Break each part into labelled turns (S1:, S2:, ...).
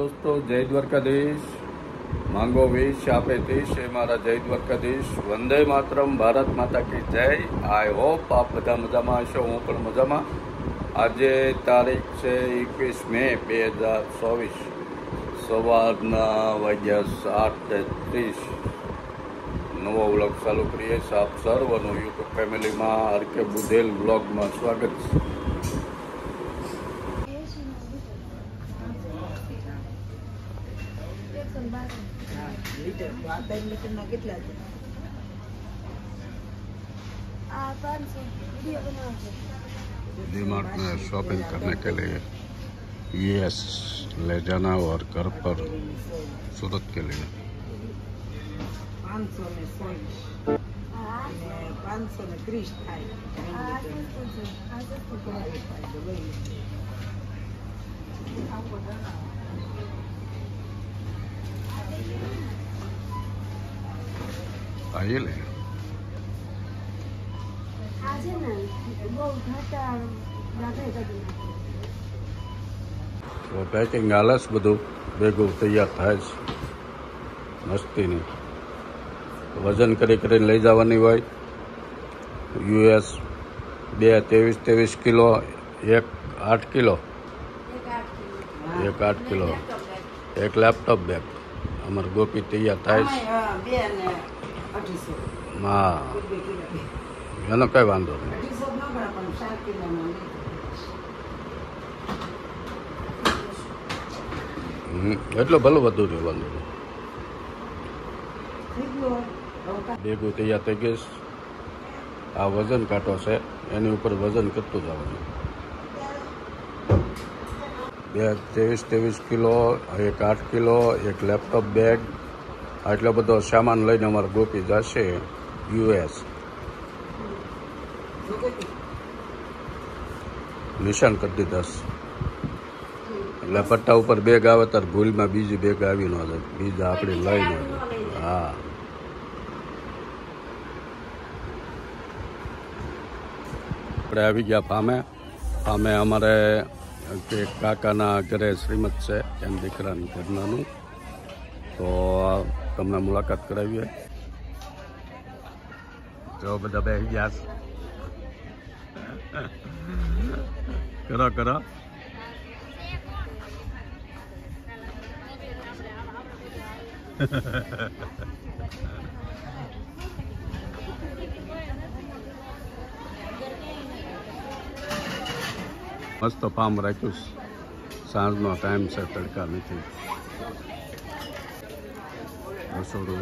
S1: दोस्तों जय द्वारकाधीश मांगो विश आपे 30 એ મારા જય દ્વારકાધીશ વંદે માતરમ ભારત માતા કી જય। આઈ હોપ આપ બધા મજામાં હશો, હું પણ મજામાં। આજે તારીખ છે 21 મે 2024, સવારના વાગ્યા 8:30। નવો વ્લોગ ચાલુ કરીએ। આપ સર્વનું યુટ્યુબ ફેમિલીમાં આરકે બુધેલ વ્લોગમાં સ્વાગત છે। डीमार्ट में शॉपिंग करने के लिए यस ले जाना और घर पर सूरत के लिए
S2: 500 में 100 500 में 30 થાય।
S1: आइए ले तो पैकिंग आलस बधु भेगू तैयार थाय मस्ती नहीं वजन करी लई जवानी होय। US 23 किलो, एक 8 किलो, एक 8 किलो, एक लैपटॉप बैग अमर गोपी तैयार थाय। हाँ एनो कई वांधो नहीं। એટલો ભલો વધુ રહ્યો વાંધો નહીં। ભેગું તૈયાર થઈ ગઈશ। આ વજન કાંટો છે, એની ઉપર વજન કરતું જવાનું। બેગ 23 કિલો, એક 8 કિલો, એક લેપટોપ બેગ, આટલો બધો સામાન લઈને અમારા ગોપી જશે US। નિશાન કરી દીધા એટલે પટ્ટા ઉપર બેગ આવે ત્યારે ભૂલમાં બીજી બેગ આવી ન જાય, બીજા આપણે લઈ ન જાય। હા આપણે આવી ગયા ફામે। ફામે અમારે એક કાકાના ઘરે શ્રીમત છે, એમ દીકરાની ઘરનાનું, તો તમને મુલાકાત કરાવીએ। જો બધા બેસી ગયા કરો કરો। મસ્ત ફાર્મ રાખ્યું। સાંજનો ટાઈમ છે, તડકા નથી। રસોડું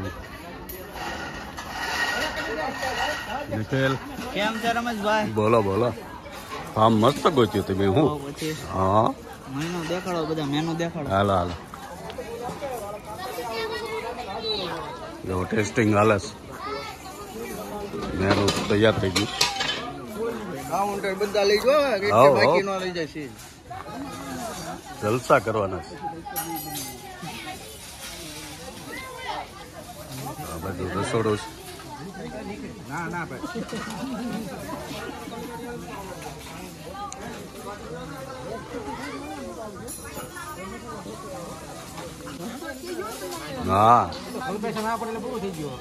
S1: નિખિલ
S2: કેમ છે રમેશભાઈ?
S1: બોલો બોલો। ફાર્મ મસ્ત ગોચ્યું તમે? હું હા
S2: મેનુ દેખાડો, બધા મેનુ દેખાડો।
S1: હાલો હાલો જો ટેસ્ટિંગ હાલે છે। મેનુ તૈયાર થઈ ગયું।
S2: કાઉન્ટર બધા લઈ જો, બાકી ન લઈ જાય છે।
S1: જલસા કરવાના છે। આ બધું રસોડું છે।
S2: ના ના ભાઈ
S1: હા
S2: પૈસા ના પડે એટલે પૂરું થઈ ગયું।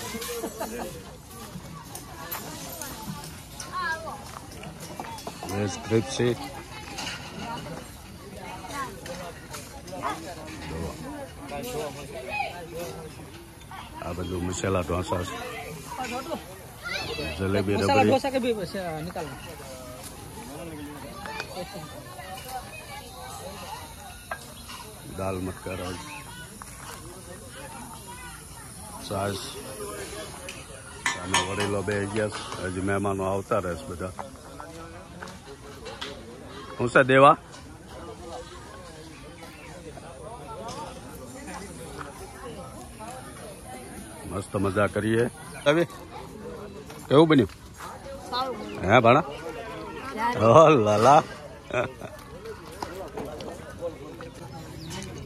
S1: વેજ ક્રિસ્પી આ બધું મસાલા ઢોસા છે। જલેબી રબડી દાલ મટકા રાજ છાશ। સામે વડીલો બે ગયા, હજી મહેમાનો આવતા રહેશે બધા। શું છે દેવા? મસ્ત મજા કરીએ। કેવું બન્યું? હે ભાણા? ઓ લાલા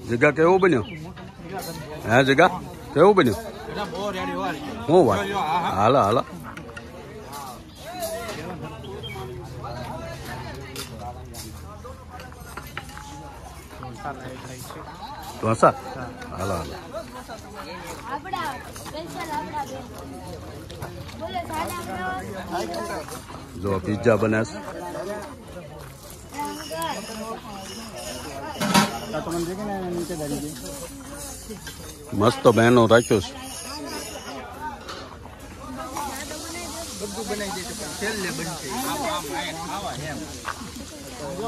S1: જગા કેવું બન્યું? હે જગા કેવું બન્યું? હું વાત હાલો હાલો। ઢોસા હાલો હાલો જો પિઝા બને છે મસ્ત બહેનો રાખ્યો છે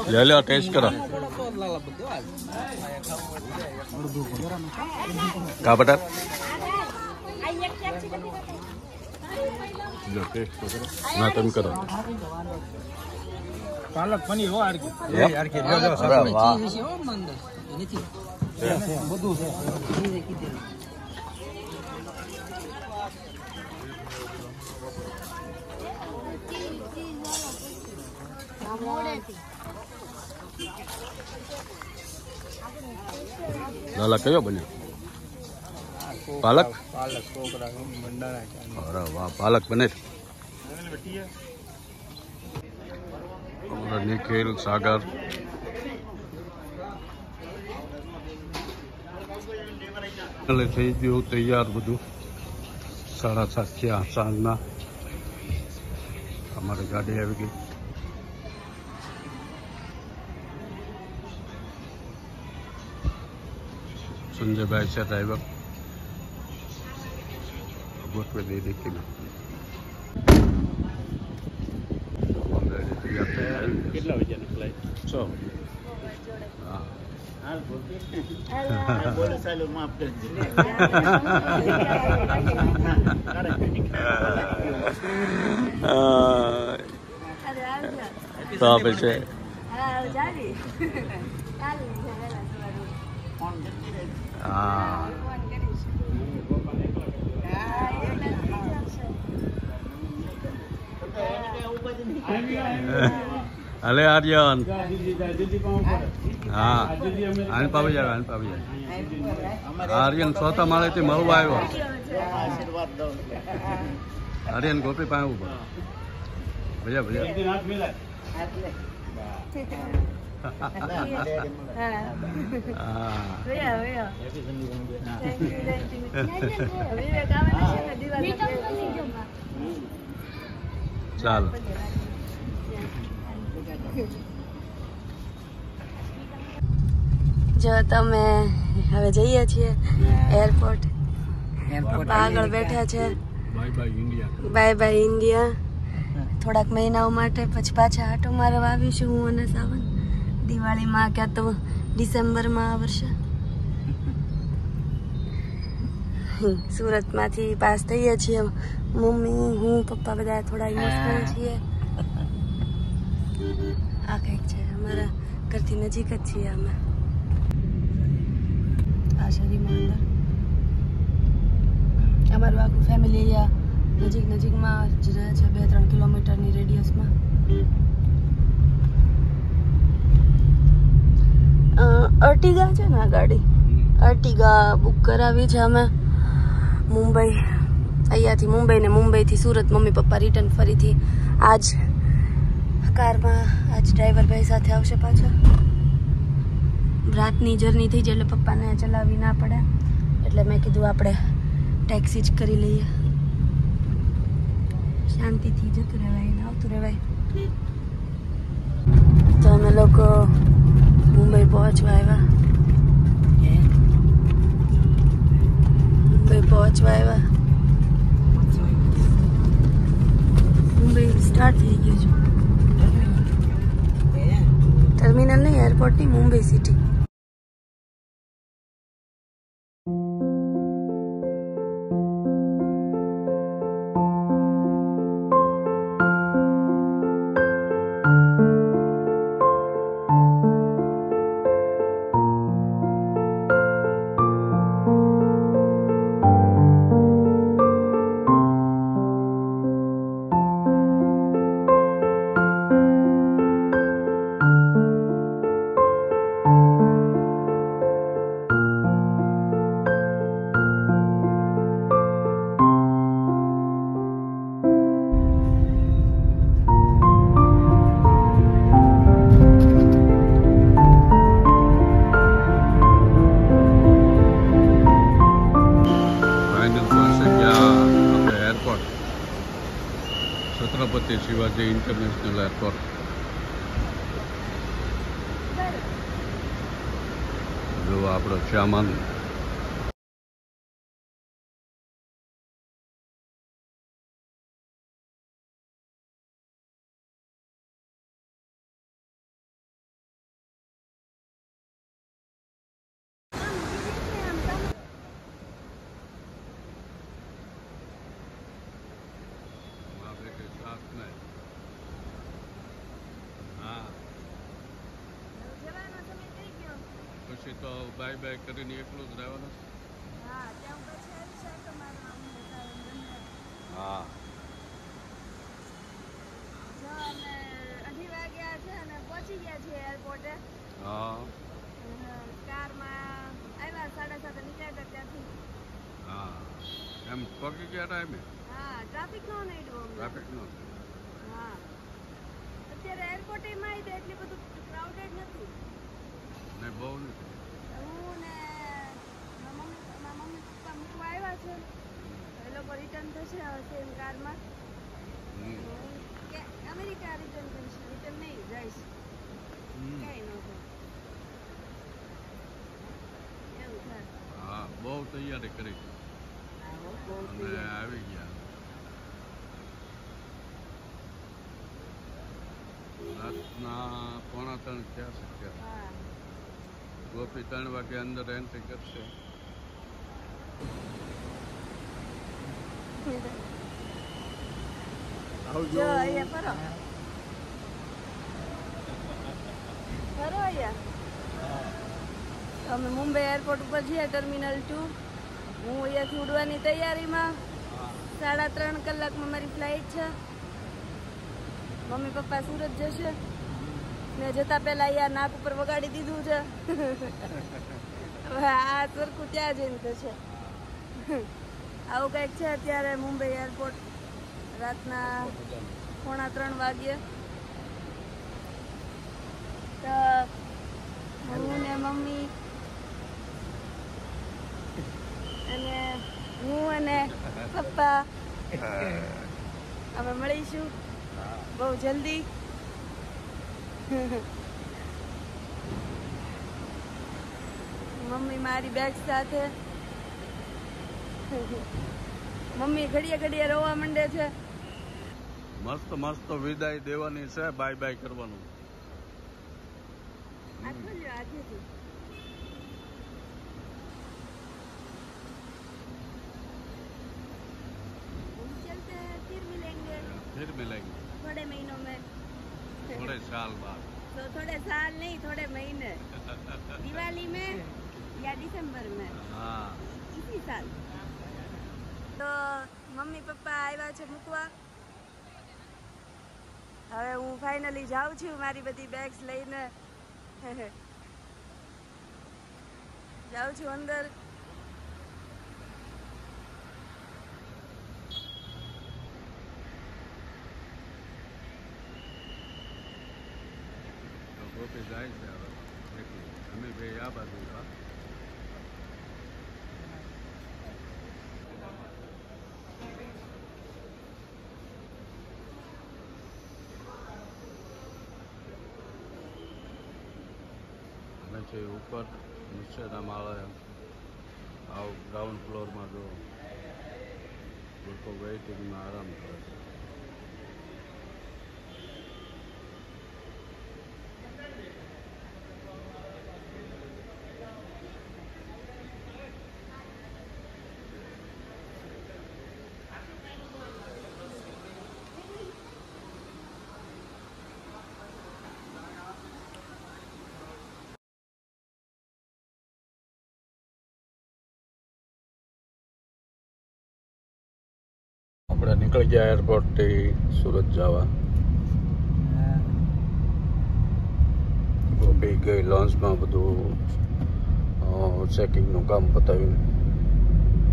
S1: લે લે ટેસ્ટ કરો કા બટા લો ટેસ્ટ કરો ના તમે કરો
S2: પાલક પનીર હો આરકી
S1: આરકી જો જો વાહ
S2: બધું છે
S1: લાલા કયો બન્યો પાલક
S2: પાલક કોકરા મંડાણા
S1: અરે વાહ પાલક પનીર નિખિલ સાગર એટલે થઈ ગયું તૈયાર બધું 7:30 થયા સાંજના અમારી ગાડી આવી ગઈ સંજયભાઈ છે ડ્રાઈવર ગોઠવી દઈ દેખીને કેટલા વાગ્યાની ફ્લાઇટ 6 તો પછી હા અલે આર્યન હા આને પાવી જાય આર્યન ચોથા માળેથી મળવા આવ્યો આર્યન ગોપી પાસે ઉભો ભૈયા ભૈયા ચાલો
S3: જો તમે હવે જઈએ છીએ એરપોર્ટ આગળ બેઠા છે બાય બાય ઇન્ડિયા થોડાક મહિનાઓ માટે પછી પાછા આટો મારવા આવીશું હું અને સાવન દિવાળીમાં ક્યાં તો ડિસેમ્બરમાં આ વર્ષે સુરતમાંથી પાસ થઈએ છીએ મમ્મી હું પપ્પા બધા થોડા ઇમોશનલ છીએ આ કંઈક છે અમારા ઘરથી નજીક જ છીએ અમે આ શરીરમાં અંદર અમારું આખું ફેમિલી અહીંયા નજીકમાં જ રહે છે 2-3 કિલોમીટરની રેડિયસમાં અર્ટિગા છે ને આ ગાડી અર્ટિગા બુક કરાવી છે અમે મુંબઈ અહીંયાથી મુંબઈ ને મુંબઈથી સુરત મમ્મી પપ્પા રિટર્ન ફરીથી આજ કારમાં આજ ડ્રાઈવર ભાઈ સાથે આવશે પાછા રાતની જર્ની થઈ જાય એટલે પપ્પાને ચલાવવી ના પડે એટલે મેં કીધું આપણે ટેક્સી જ કરી લઈએ શાંતિથી જતું રહેવાય ને આવતું રહેવાય તો અમે લોકો મુંબઈ પહોંચવા આવ્યા મુંબઈ સ્ટાર્ટ થઈ ગયું છે ટર્મિનલ નહીં એરપોર્ટની Mumbai city
S1: Chhatrapati Shivaji international airport. જો આપણો સામાન પછી તો બાય બાય કરીને એકલું જ રહેવાનું. હા
S3: અઢી વાગ્યા છે અને પહોંચી ગયા છે એરપોર્ટે.
S1: હા
S3: કારમાં આવ્યા 7:30 નીકળ્યા ત્યાંથી.
S1: હા એમ પગી ગયા ટાઈમે.
S3: હા ટ્રાફિક નો નડ્યો.
S1: ટ્રાફિક નો.
S3: હા અત્યારે એરપોર્ટે માં આવી એટલી બધું ક્રાઉડેડ નથી.
S1: નહીં બહુ નથી.
S3: હું ને મારા મમ્મી પપ્પા મૂકવા આવ્યા છે. એ લોકો રિટર્ન થશે હવે સેમ કારમાં. કે અમેરિકા રિટર્ન કરીશ. રિટર્ન નહીં જઈશ. કઈ ન થાય એવું થાય.
S1: હા બહુ તૈયારી કરી અને આવી ગયા. રાતના 2:45 થયા છે ત્યારે. ગોપી 3 વાગે અંદર એન્ટ્રી કરશે.
S3: જો અહીંયા ફરો અહીંયા. અમે મુંબઈ એરપોર્ટ ઉપર છીએ, ટર્મિનલ 2. હું અહીંયાથી ઉડવાની તૈયારીમાં. 3.5 કલાકમાં મારી ફ્લાઇટ છે. મમ્મી પપ્પા સુરત જશે ને જતા પહેલા અહીંયા નાક ઉપર વગાડી દીધું છે. હવે આ સરખું ત્યાં જઈને થશે. આવું કંઈક છે અત્યારે મુંબઈ એરપોર્ટ. રાતના 2:45 વાગ્યે. તો હું ને મમ્મી અને હું અને પપ્પા અમે મળીશું બહુ જલ્દી. મમ્મી મારી બેગ સાથે. મમ્મી ઘડીએ ઘડીએ રોવા માંડે છે.
S1: મસ્ત મસ્ત વિદાય દેવાની છે. બાય બાય કરવાનું.
S3: આજેથી चलते हैं फिर मिलेंगे.
S1: फिर मिलेंगे
S3: थोड़े महीनों में.
S1: थोड़े साल बाद.
S3: तो थोड़े साल नहीं, थोड़े महीने. दिवाली में या दिसंबर में.
S1: हाँ
S3: इसी साल. તો મમ્મી પપ્પા આવ્યા છે મૂકવા. હવે હું ફાઇનલી જાઉં છું મારી બધી બેગ્સ લઈને. જાઉં છું અંદર.
S1: તો ગોપી જાય છે હવે એકલી. અમે બે આ બાજુ ઉભા. અમે છે ઉપર નીચેના માળે. આવ ગ્રાઉન્ડ ફ્લોરમાં જો લોકો વેઇટિંગમાં આરામ કરે છે. આપણે નીકળી ગયા એરપોર્ટથી સુરત જવા. ગોપી ગઈ લોન્ચમાં બધું ચેકિંગનું કામ પતાવ્યું.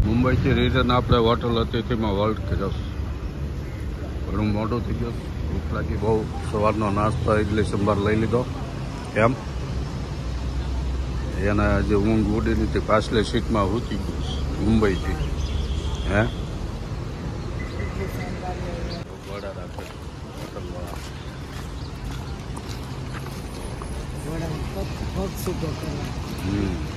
S1: મુંબઈથી રિટર્ન આપણે હોટલ અતિથિમાં વર્લ્ડ કર્યો. ઘણું મોડું થઈ ગયું. ભૂખ લાગી બહુ. સવારનો નાસ્તો ઇડલી સંભાર લઈ લીધો. કેમ એને જે ઊંઘ ઉડી નથી. પાછલી સીટમાં ઉતી ગયું મુંબઈથી. હે વડા રાખે
S2: પગ છૂટો કરવા.